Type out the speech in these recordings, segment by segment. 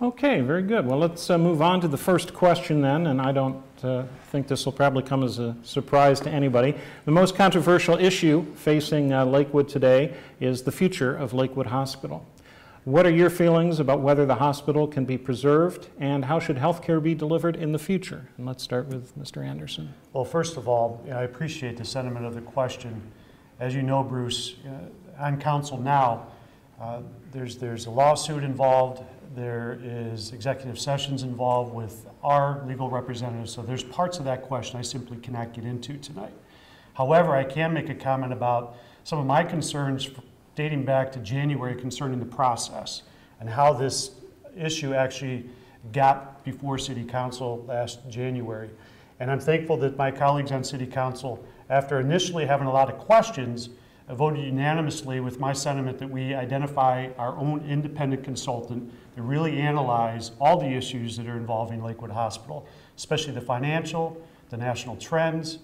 Okay, very good. Well, let's move on to the first question then, and I don't think this will probably come as a surprise to anybody. The most controversial issue facing Lakewood today is the future of Lakewood Hospital. What are your feelings about whether the hospital can be preserved, and how should health care be delivered in the future? And let's start with Mr. Anderson. Well, first of all, I appreciate the sentiment of the question. As you know, Bruce, on council now, there's a lawsuit involved. There is executive sessions involved with our legal representatives, so there's parts of that question I simply cannot get into tonight. However, I can make a comment about some of my concerns dating back to January concerning the process and how this issue actually got before City Council last January. And I'm thankful that my colleagues on City Council, after initially having a lot of questions, voted unanimously with my sentiment that we identify our own independent consultant to really analyze all the issues that are involving Lakewood Hospital, especially the financial, the national trends.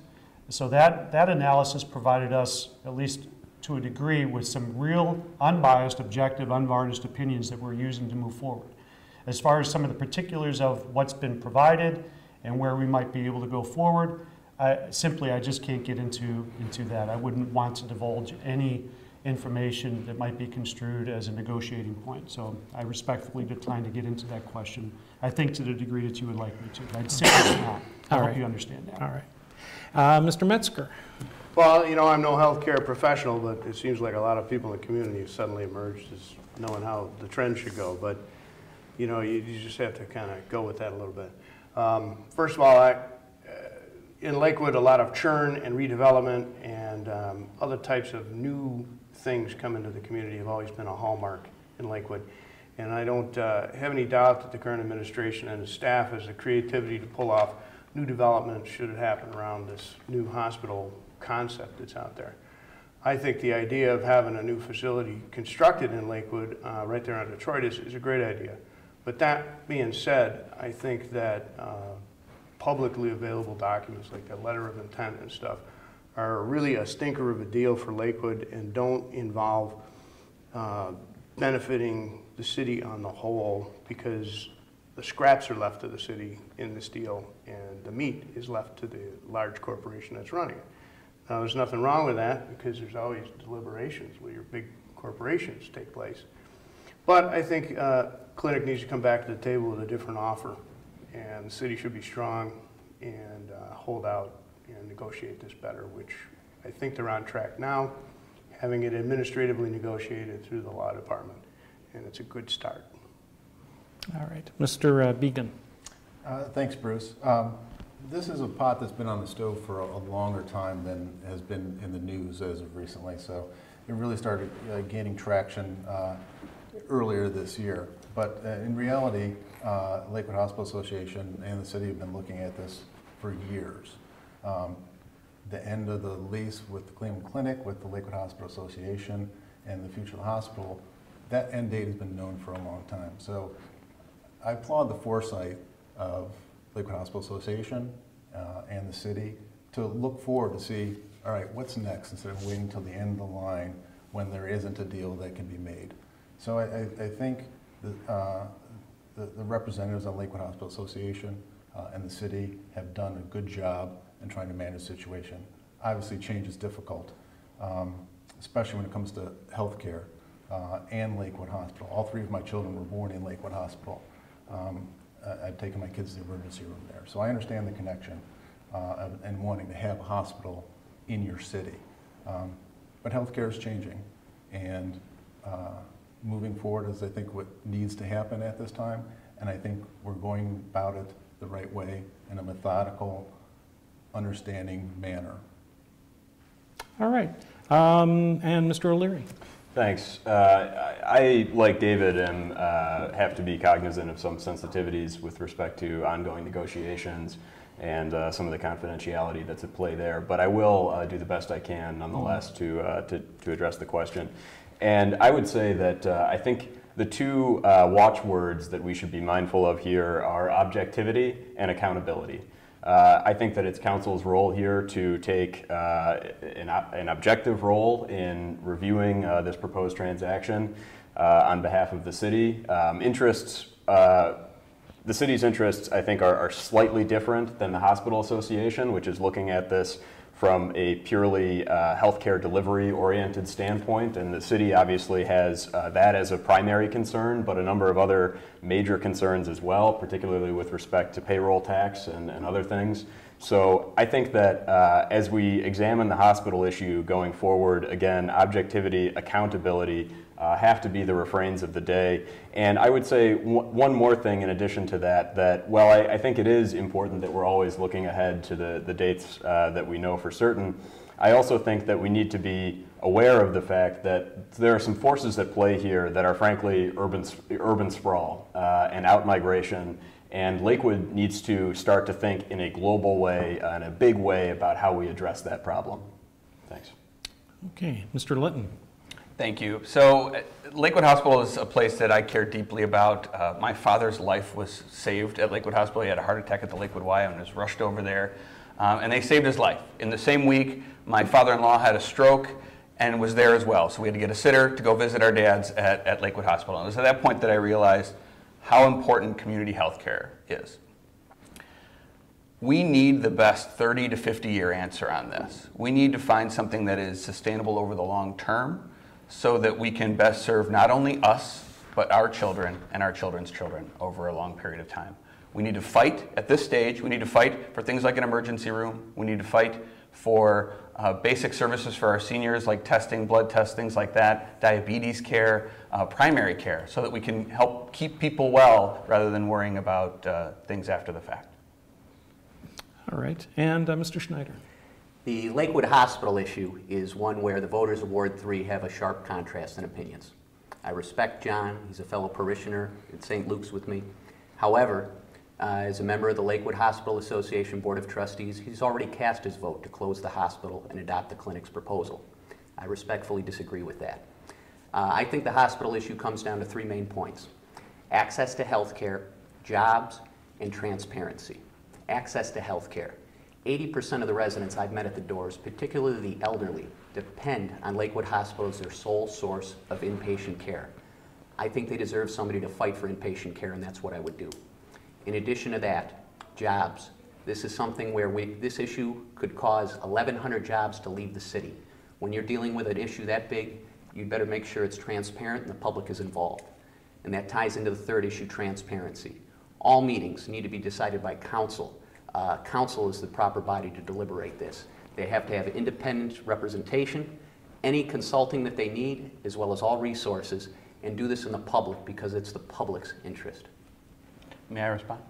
So that analysis provided us, at least to a degree, with some real unbiased, objective, unvarnished opinions that we're using to move forward. As far as some of the particulars of what's been provided and where we might be able to go forward, I just can't get into that. I wouldn't want to divulge any information that might be construed as a negotiating point. So I respectfully decline to get into that question. I think to the degree that you would like me to. I'd say it's not. I hope you understand that. All right. Mr. METZGER. Well, you know, I'm no healthcare professional, but it seems like a lot of people in the community have suddenly emerged as knowing how the trend should go. But, you know, you just have to kind of go with that a little bit. First of all, in Lakewood, a lot of churn and redevelopment and other types of new things come into the community have always been a hallmark in Lakewood. And I don't have any doubt that the current administration and the staff has the creativity to pull off new development should it happen around this new hospital concept that's out there. I think the idea of having a new facility constructed in Lakewood right there on Detroit is a great idea. But that being said, I think that publicly available documents like that letter of intent and stuff are really a stinker of a deal for Lakewood and don't involve benefiting the city on the whole, because the scraps are left to the city in this deal and the meat is left to the large corporation that's running it. Now, there's nothing wrong with that because there's always deliberations where your big corporations take place. But I think Clinic needs to come back to the table with a different offer, and the city should be strong and hold out and negotiate this better, which I think they're on track now, having it administratively negotiated through the law department, and it's a good start. All right. Mr. BEEGAN. Thanks, Bruce. This is a pot that's been on the stove for a longer time than has been in the news as of recently, so it really started gaining traction earlier this year. But in reality, Lakewood Hospital Association and the city have been looking at this for years. The end of the lease with the Cleveland Clinic, with the Lakewood Hospital Association, and the future of the hospital, that end date has been known for a long time. So I applaud the foresight of Lakewood Hospital Association and the city to look forward to see, all right, what's next, instead of waiting till the end of the line when there isn't a deal that can be made. So I think the representatives on Lakewood Hospital Association and the city have done a good job in trying to manage the situation. Obviously, change is difficult, especially when it comes to healthcare and Lakewood Hospital. All three of my children were born in Lakewood Hospital. I'd taken my kids to the emergency room there. So I understand the connection and wanting to have a hospital in your city. But healthcare is changing, and moving forward is, I think, what needs to happen at this time, and I think we're going about it the right way in a methodical, understanding manner. All right. And Mr. O'Leary. Thanks. I, like David, have to be cognizant of some sensitivities with respect to ongoing negotiations and some of the confidentiality that's at play there. But I will do the best I can, nonetheless, to address the question. And I would say that I think the two watchwords that we should be mindful of here are objectivity and accountability. I think that it's council's role here to take an objective role in reviewing this proposed transaction on behalf of the city. Interests the city's interests, I think, are slightly different than the Hospital Association, which is looking at this from a purely healthcare delivery-oriented standpoint. And the city obviously has that as a primary concern, but a number of other major concerns as well, particularly with respect to payroll tax and other things. So I think that as we examine the hospital issue going forward, again, objectivity, accountability have to be the refrains of the day. And I would say one more thing in addition to that, while I think it is important that we're always looking ahead to the dates that we know for certain, I also think that we need to be aware of the fact that there are some forces at play here that are frankly urban sprawl and out-migration. And Lakewood needs to start to think in a global way, in a big way, about how we address that problem. Thanks. Okay, Mr. Litton. Thank you. So Lakewood Hospital is a place that I care deeply about. My father's life was saved at Lakewood Hospital. He had a heart attack at the Lakewood Y and was rushed over there. And they saved his life. In the same week, my father-in-law had a stroke and was there as well. So we had to get a sitter to go visit our dads at Lakewood Hospital. And it was at that point that I realized how important community health care is. We need the best 30 to 50-year answer on this. We need to find something that is sustainable over the long term so that we can best serve not only us, but our children and our children's children over a long period of time. We need to fight at this stage. We need to fight for things like an emergency room. We need to fight for basic services for our seniors like testing, blood tests, things like that, diabetes care, primary care, so that we can help keep people well rather than worrying about things after the fact. All right, and Mr. Schneider. The Lakewood Hospital issue is one where the voters of Ward 3 have a sharp contrast in opinions. I respect John. He's a fellow parishioner at St. Luke's with me. However, as a member of the Lakewood Hospital Association Board of Trustees, he's already cast his vote to close the hospital and adopt the clinic's proposal. I respectfully disagree with that. I think the hospital issue comes down to three main points: access to health care, jobs, and transparency. Access to health care. 80% of the residents I've met at the doors, particularly the elderly, depend on Lakewood Hospital as their sole source of inpatient care. I think they deserve somebody to fight for inpatient care, and that's what I would do. In addition to that, jobs. This is something where this issue could cause 1,100 jobs to leave the city. When you're dealing with an issue that big, you'd better make sure it's transparent and the public is involved. And that ties into the third issue, transparency. All meetings need to be decided by council. Council is the proper body to deliberate this. They have to have independent representation, any consulting that they need, as well as all resources, and do this in the public because it's the public's interest. May I respond?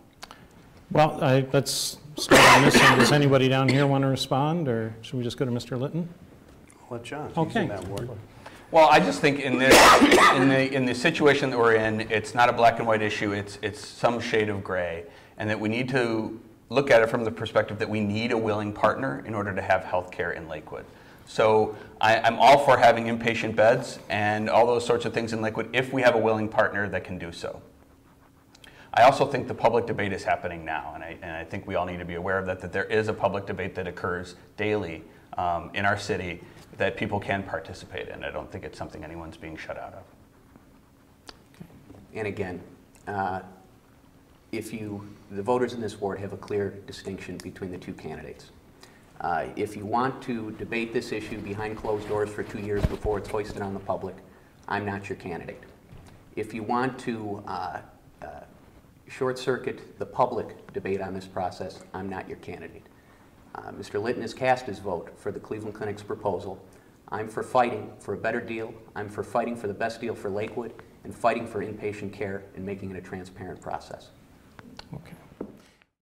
Well, let's start on this end. Does anybody down here want to respond, or should we just go to Mr. Litton? Let John. Okay. He's in that ward. Well, I just think in this, in the situation that we're in, it's not a black and white issue. It's some shade of gray, and that we need to look at it from the perspective that we need a willing partner in order to have health care in Lakewood. So I'm all for having inpatient beds and all those sorts of things in Lakewood if we have a willing partner that can do so. I also think the public debate is happening now, and I think we all need to be aware of that there is a public debate that occurs daily in our city that people can participate in. I don't think it's something anyone's being shut out of. And again, the voters in this ward have a clear distinction between the two candidates. If you want to debate this issue behind closed doors for 2 years before it's hoisted on the public, I'm not your candidate. If you want to short-circuit the public debate on this process, I'm not your candidate. Mr. Litton has cast his vote for the Cleveland Clinic's proposal. I'm for fighting for a better deal. I'm for fighting for the best deal for Lakewood and fighting for inpatient care and making it a transparent process. Okay.